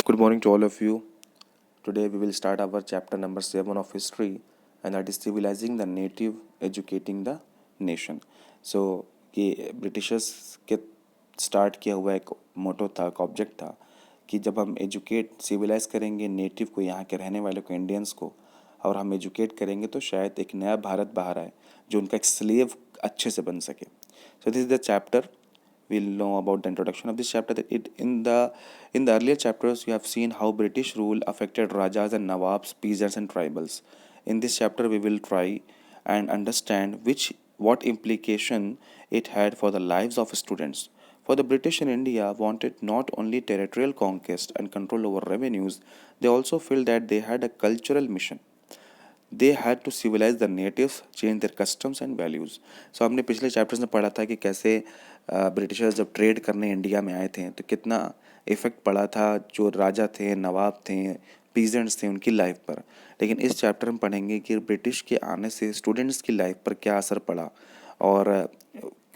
Good morning to all of you. Today we will start our chapter number 7 of history, and that is civilizing the native, educating the nation. So ये Britishers के start किया हुआ एक मोटो था, एक object था कि जब हम एजुकेट सिविलाइज करेंगे नेटिव को, यहाँ के रहने वाले को, इंडियंस को, और हम एजुकेट करेंगे तो शायद एक नया भारत बाहर आए जो उनका एक स्लेव अच्छे से बन सके. So this is the chapter. We'll know about the introduction of this chapter. That it in the earlier chapters you have seen how British rule affected rajas and nawabs, peasants and tribals. In this chapter we will try and understand what implication it had for the lives of students. For the British in India wanted not only territorial conquest and control over revenues, they also felt that they had a cultural mission. They had to civilize the natives, change their customs and values. So हमने पिछले chapters में पढ़ा था कि कैसे Britishers जब trade करने India में आए थे तो कितना इफ़ेक्ट पड़ा था जो राजा थे, नवाब थे, पीजेंट्स थे, उनकी लाइफ पर. लेकिन इस चैप्टर में पढ़ेंगे कि ब्रिटिश के आने से स्टूडेंट्स की लाइफ पर क्या असर पड़ा. और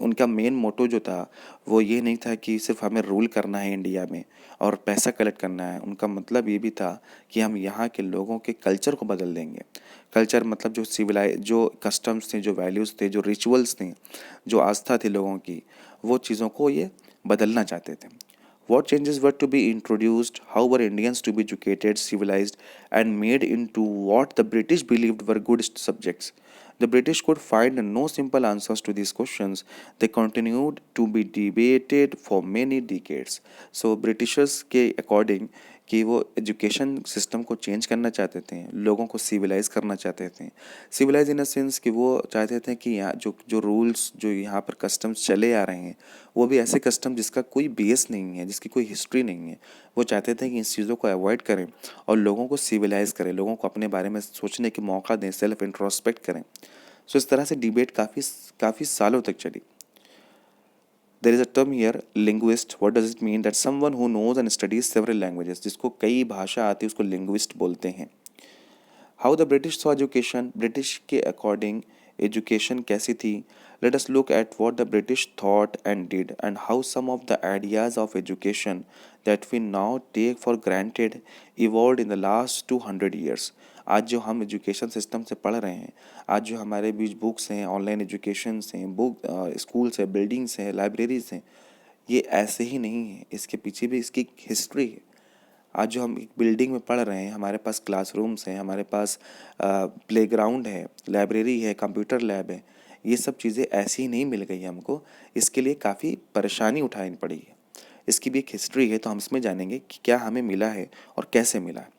उनका मेन मोटो जो था वो ये नहीं था कि सिर्फ हमें रूल करना है इंडिया में और पैसा कलेक्ट करना है. उनका मतलब ये भी था कि हम यहाँ के लोगों के कल्चर को बदल देंगे. कल्चर मतलब जो कस्टम्स थे, जो वैल्यूज़ थे, जो रिचुअल्स थे, जो आस्था थी लोगों की, वो चीज़ों को ये बदलना चाहते थे. What changes were to be introduced? How were Indians to be educated, civilized, and made into what the British believed were good subjects? The British could find no simple answers to these questions. They continued to be debated for many decades. So Britishers के according कि वो education system को change करना चाहते थे, लोगों को civilised करना चाहते थे. सिविलाइज इन अ सेंस कि वो चाहते थे कि यहाँ जो जो रूल्स, जो यहाँ पर कस्टम्स चले आ रहे हैं, वो भी ऐसे कस्टम जिसका कोई बेस नहीं है, जिसकी कोई हिस्ट्री नहीं है. वो चाहते थे कि इन चीज़ों को अवॉइड करें और लोगों को सिविलाइज करें, लोगों को अपने बारे में सोचने की मौका दें, सेल्फ इंट्रोस्पेक्ट करें. सो इस तरह से डिबेट काफ़ी काफ़ी सालों तक चली. There is a term here, linguist. What does it mean? That someone who knows and studies several languages. जिसको कई भाषा आती है उसको linguist बोलते हैं. How the British saw education? British के according education कैसी थी? Let us look at what the British thought and did and how some of the ideas of education that we now take for granted evolved in the last 200 years. आज जो हम education system से पढ़ रहे हैं, आज जो हमारे बीच बुक्स हैं, ऑनलाइन एजुकेशन हैं, स्कूल्स हैं, बिल्डिंग्स हैं, लाइब्रेरीज हैं, ये ऐसे ही नहीं है. इसके पीछे भी इसकी हिस्ट्री है. आज जो हम एक बिल्डिंग में पढ़ रहे हैं, हमारे पास क्लासरूम्स हैं, हमारे पास प्लेग्राउंड है, लाइब्रेरी है, कंप्यूटर लैब है, ये सब चीज़ें ऐसी ही नहीं मिल गई हमको. इसके लिए काफ़ी परेशानी उठानी पड़ी है. इसकी भी एक हिस्ट्री है, तो हम इसमें जानेंगे कि क्या हमें मिला है और कैसे मिला है.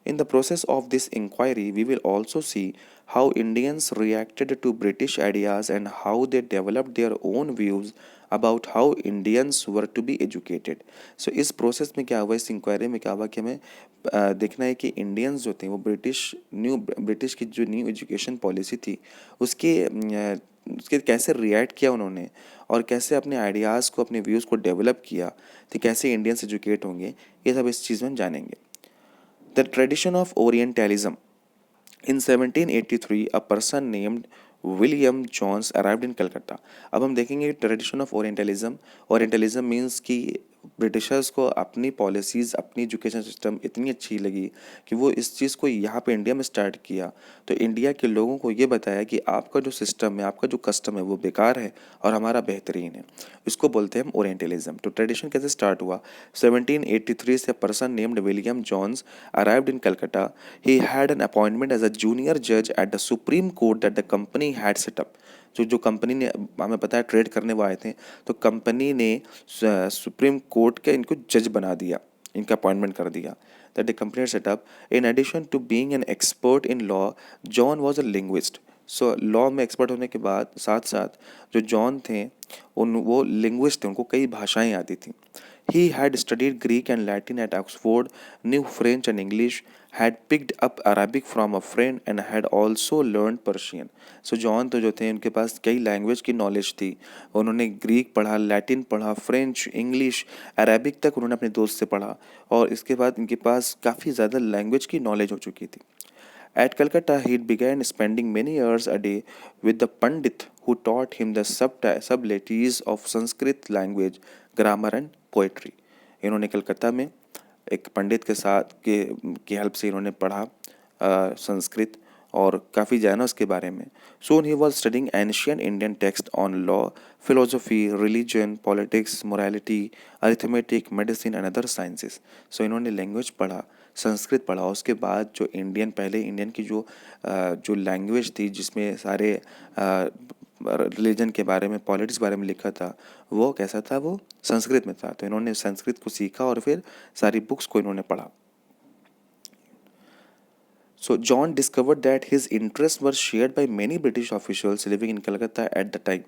In the process of this inquiry, we will also see how Indians reacted to British ideas and how they developed their own views about how Indians were to be educated. So इस process में क्या हुआ, इस inquiry में क्या हुआ कि हमें देखना है कि इंडियंस जो थे वो ब्रिटिश की जो न्यू एजुकेशन पॉलिसी थी उसके कैसे रिएक्ट किया उन्होंने और कैसे अपने आइडियाज़ को, अपने व्यूज़ को डेवलप किया, तो कैसे इंडियंस एजुकेट होंगे, ये सब इस चीज़ में हम जानेंगे. The tradition of Orientalism. In 1783, a person named William Jones arrived in Calcutta. अब हम देखेंगे tradition of orientalism. Orientalism means कि ब्रिटिशर्स को अपनी पॉलिसीज़, अपनी एजुकेशन सिस्टम इतनी अच्छी लगी कि वो इस चीज़ को यहाँ पे इंडिया में स्टार्ट किया. तो इंडिया के लोगों को ये बताया कि आपका जो सिस्टम है, आपका जो कस्टम है वो बेकार है और हमारा बेहतरीन है. इसको बोलते हैं हम ओरिएंटलिज्म. तो ट्रेडिशन कैसे स्टार्ट हुआ? 1783 से person named William Jones arrived in Calcutta. He had an appointment as a junior जज at the supreme court that the company had set up. जो कंपनी ने, हमें पता है ट्रेड करने वो आए थे, तो कंपनी ने सुप्रीम कोर्ट के इनको जज बना दिया, इनका अपॉइंटमेंट कर दिया. That the company set up. In addition to being an expert in law, John was a linguist. So law में एक्सपर्ट होने के बाद साथ साथ जो जॉन थे वो लिंग्विस्ट थे, उनको कई भाषाएं आती थी. He had studied Greek and Latin at Oxford, knew French and English, had picked up Arabic from a friend and had also learned Persian. So John तो जो थे उनके पास कई लैंग्वेज की नॉलेज थी. उन्होंने ग्रीक पढ़ा, लैटिन पढ़ा, फ्रेंच, इंग्लिश, अरेबिक तक उन्होंने अपने दोस्त से पढ़ा और इसके बाद इनके पास काफ़ी ज़्यादा लैंग्वेज की नॉलेज हो चुकी थी. At Calcutta, he began spending many hours a day with the Pandit who taught him the subtleties of Sanskrit language, grammar and poetry. इन्होंने कलकत्ता में एक पंडित के साथ के की हेल्प से इन्होंने पढ़ा संस्कृत और काफ़ी जाना उसके बारे में. Soon he was studying ancient Indian text on law, philosophy, religion, politics, morality, arithmetic, medicine and other sciences. So इन्होंने लैंग्वेज पढ़ा, संस्कृत पढ़ा. उसके बाद जो इंडियन पहले इंडियन की जो लैंग्वेज थी जिसमें सारे रिलीजन के बारे में, पॉलिटिक्स के बारे में लिखा था, वो कैसा था, वो संस्कृत में था. तो इन्होंने संस्कृत को सीखा और फिर सारी बुक्स को इन्होंने पढ़ा. So John discovered that his interests were shared by many British officials living in Calcutta at the time.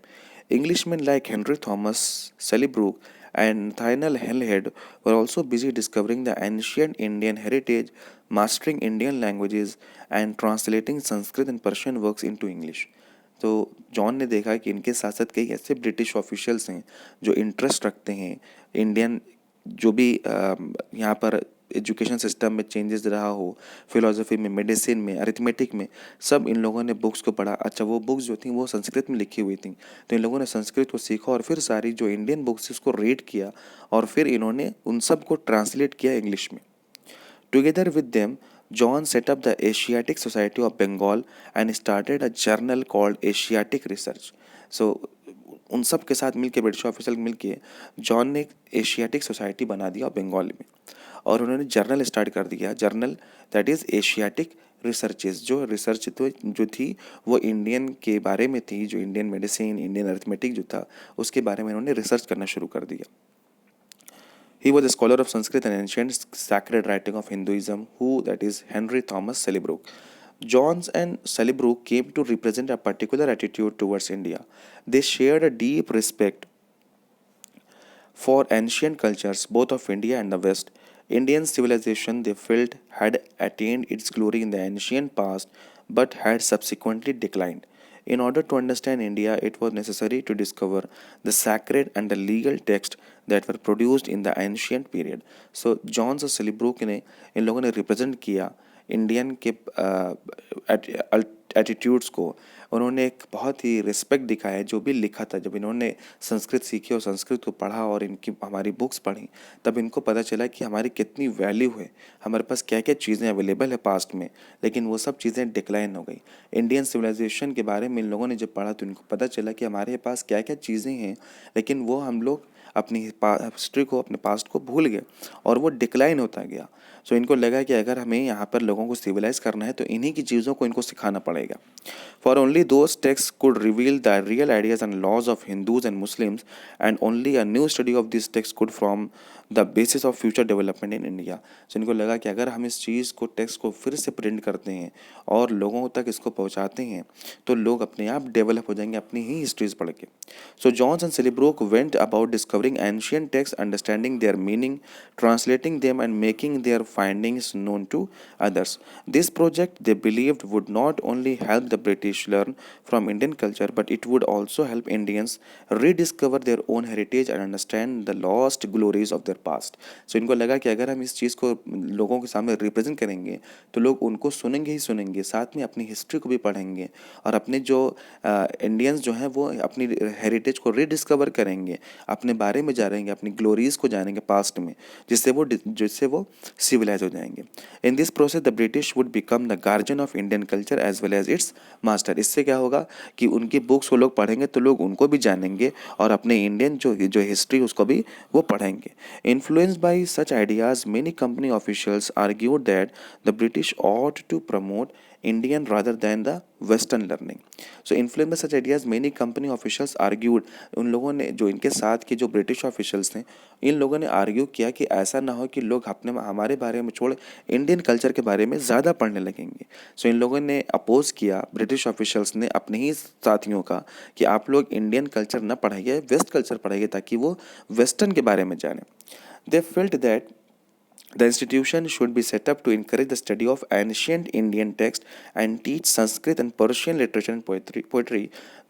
Englishmen like Henry Thomas, Sallybrook, and Nathaniel Hillhead were also busy discovering the ancient Indian heritage, mastering Indian languages, and translating Sanskrit and Persian works into English. तो John ने देखा कि इनके साथ साथ कई ऐसे British officials हैं जो इंटरेस्ट रखते हैं इंडियन, जो भी यहाँ पर एजुकेशन सिस्टम में चेंजेस रहा हो, फिलोसफी में, मेडिसिन में, अरिथमेटिक में, सब इन लोगों ने बुक्स को पढ़ा. अच्छा, वो बुक्स जो थी वो संस्कृत में लिखी हुई थी, तो इन लोगों ने संस्कृत को सीखा और फिर सारी जो इंडियन बुक्स उसको रीड किया और फिर इन्होंने उन सब को ट्रांसलेट किया इंग्लिश में. Together with them, John set up the Asiatic Society of Bengal and started a journal called Asiatic Research. So, उन सब के साथ मिलके, ब्रिटिश ऑफिसर मिलके जॉन ने एक एशियाटिक सोसाइटी बना दिया बंगाल में और उन्होंने जर्नल स्टार्ट कर दिया. Journal that is Asiatic researches. जो रिसर्च तो जो थी वो इंडियन के बारे में थी, जो इंडियन मेडिसिन, इंडियन अरिथमेटिक जो था उसके बारे में उन्होंने रिसर्च करना शुरू कर दिया. He was a scholar of Sanskrit and ancient sacred writing of Hinduism, who, that is, Henry Thomas Sallybrook. Johns and Sallybrook came to represent a particular attitude towards India. They shared a deep respect for ancient cultures, both of India and the West. Indian civilization, they felt, had attained its glory in the ancient past but had subsequently declined. In order to understand India, it was necessary to discover the sacred and the legal texts that were produced in the ancient period. So, Johns और Sallybrook ने इन लोगों ने represent किया Indian के attitudes को. उन्होंने एक बहुत ही रिस्पेक्ट दिखाया जो भी लिखा था. जब इन्होंने संस्कृत सीखी और संस्कृत को पढ़ा और इनकी हमारी बुक्स पढ़ी, तब इनको पता चला कि हमारी कितनी वैल्यू है, हमारे पास क्या क्या चीज़ें अवेलेबल है पास्ट में, लेकिन वो सब चीज़ें डिक्लाइन हो गई. इंडियन सिविलाइजेशन के बारे में इन लोगों ने जब पढ़ा तो इनको पता चला कि हमारे पास क्या क्या चीज़ें हैं, लेकिन वो हम लोग अपनी हिस्ट्री को, अपने पास्ट को भूल गए और वो डिक्लाइन होता गया. सो इनको लगा कि अगर हमें यहाँ पर लोगों को सिविलाइज करना है तो इन्हीं की चीज़ों को इनको सिखाना पड़ेगा. For only those text could reveal the real ideas and laws of Hindus and Muslims and only a new study of this text could from the basis of future development in India. So इनको लगा कि अगर हम इस चीज़ को, text को फिर से प्रिंट करते हैं और लोगों तक इसको पहुँचाते हैं तो लोग अपने आप डेवलप हो जाएंगे अपनी ही हिस्ट्रीज पढ़ के. So Jones and Colebrooke went about discovering ancient text, understanding their meaning, translating them and making their findings known to others. This project, they believed, would not only help the British learn from Indian culture, but it would also help Indians rediscover their own heritage and understand the lost glories of their past. So इनको लगा कि अगर हम इस चीज़ को लोगों के सामने रिप्रेजेंट करेंगे तो लोग उनको सुनेंगे ही सुनेंगे, साथ में अपनी हिस्ट्री को भी पढ़ेंगे और अपने जो इंडियंस जो हैं वो अपनी हेरिटेज को रीडिस्कवर करेंगे, अपने बारे में जानेंगे, अपनी ग्लोरीज को जानेंगे पास्ट में, जिससे वो सिविलाइज हो जाएंगे. In this process the British would become the guardian of Indian culture as well as its master. इससे क्या होगा कि उनकी बुक्स वो लोग पढ़ेंगे तो लोग उनको भी जानेंगे और अपने इंडियन जो हिस्ट्री उसको भी वो पढ़ेंगे. Influenced by such ideas, many company officials argued that the British ought to promote Indian rather than the Western learning. So influenced by such ideas, many company officials argued. उन लोगों ने, जो इनके साथ के जो ब्रिटिश ऑफिशियल्स थे, इन लोगों ने आर्ग्यू किया कि ऐसा ना हो कि लोग अपने हमारे बारे में छोड़ इंडियन कल्चर के बारे में ज़्यादा पढ़ने लगेंगे. सो इन लोगों ने अपोज किया, ब्रिटिश ऑफिशियल्स ने अपने ही साथियों का, कि आप लोग इंडियन कल्चर ना पढ़ाइए, वेस्ट कल्चर पढ़ाइए ताकि वो वेस्टर्न के बारे में जाने. They felt that the institution should be set up to encourage the study of ancient Indian texts and teach Sanskrit and Persian literature and poetry.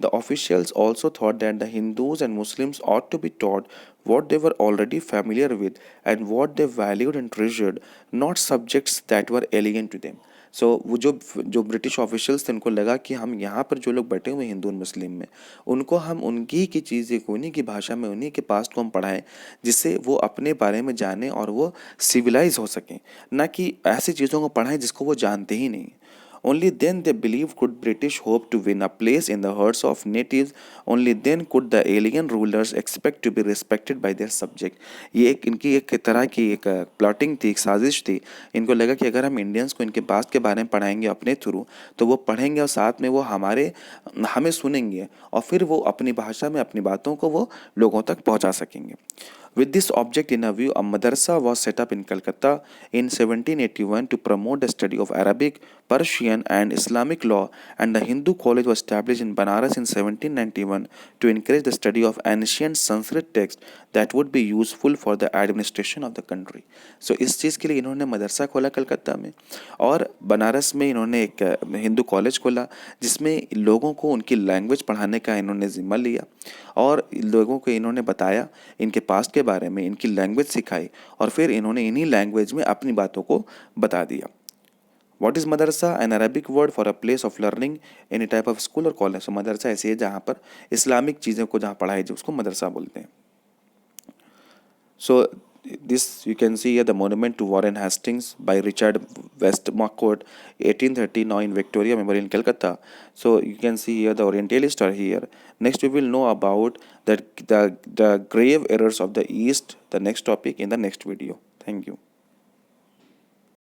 The officials also thought that the Hindus and Muslims ought to be taught what they were already familiar with and what they valued and treasured, not subjects that were alien to them. सो वो जो जो British officials थे उनको लगा कि हम यहाँ पर जो लोग बैठे हुए हिंदू और मुस्लिम में, उनको हम उनकी की चीज़ें को, उन्हीं की भाषा में, उन्हीं के पास्ट को हम पढ़ाएं, जिससे वो अपने बारे में जाने और वो सिविलाइज हो सकें, ना कि ऐसी चीज़ों को पढ़ाएं जिसको वो जानते ही नहीं। Only then they believed could British hope to win a place in the hearts of natives. Only then could the alien rulers expect to be respected by their subject. ये एक इनकी एक तरह की एक प्लॉटिंग थी, एक साजिश थी। इनको लगा कि अगर हम इंडियंस को इनके पास्ट के बारे में पढ़ाएंगे अपने थ्रू, तो वो पढ़ेंगे और साथ में वो हमें सुनेंगे, और फिर वो अपनी भाषा में अपनी बातों को वो लोगों तक पहुंचा सकेंगे। With this object in view, a madrasa was set up in Calcutta in 1781 to promote the study of Arabic, Persian, and Islamic law, and the Hindu college was established in Banaras in 1791 to encourage the study of ancient Sanskrit texts that would be useful for the administration of the country. So इस चीज़ के लिए इन्होंने मदरसा खोला कलकत्ता में, और बनारस में इन्होंने एक हिंदू कॉलेज खोला जिसमें लोगों को उनकी लैंग्वेज पढ़ाने का इन्होंने जिम्मा लिया, और लोगों को इन्होंने बताया इनके पास्ट के बारे में, इनकी लैंग्वेज सिखाई, और फिर इन्होंने इन्हीं लैंग्वेज में अपनी बातों को बता दिया। व्हाट इज़ मदरसा? An Arabic word for a place of learning any type of school और कॉलेज। मदरसा ऐसी है जहाँ पर इस्लामिक चीज़ों को जहाँ पढ़ाई जाए उसको मदरसा बोलते हैं। So this you can see here the monument to Warren Hastings by Richard Westmacott, 1830, now in Victoria Memorial in Calcutta. So you can see here the Orientalists are here. Next we will know about the grave errors of the East, the next topic in the next video. Thank you.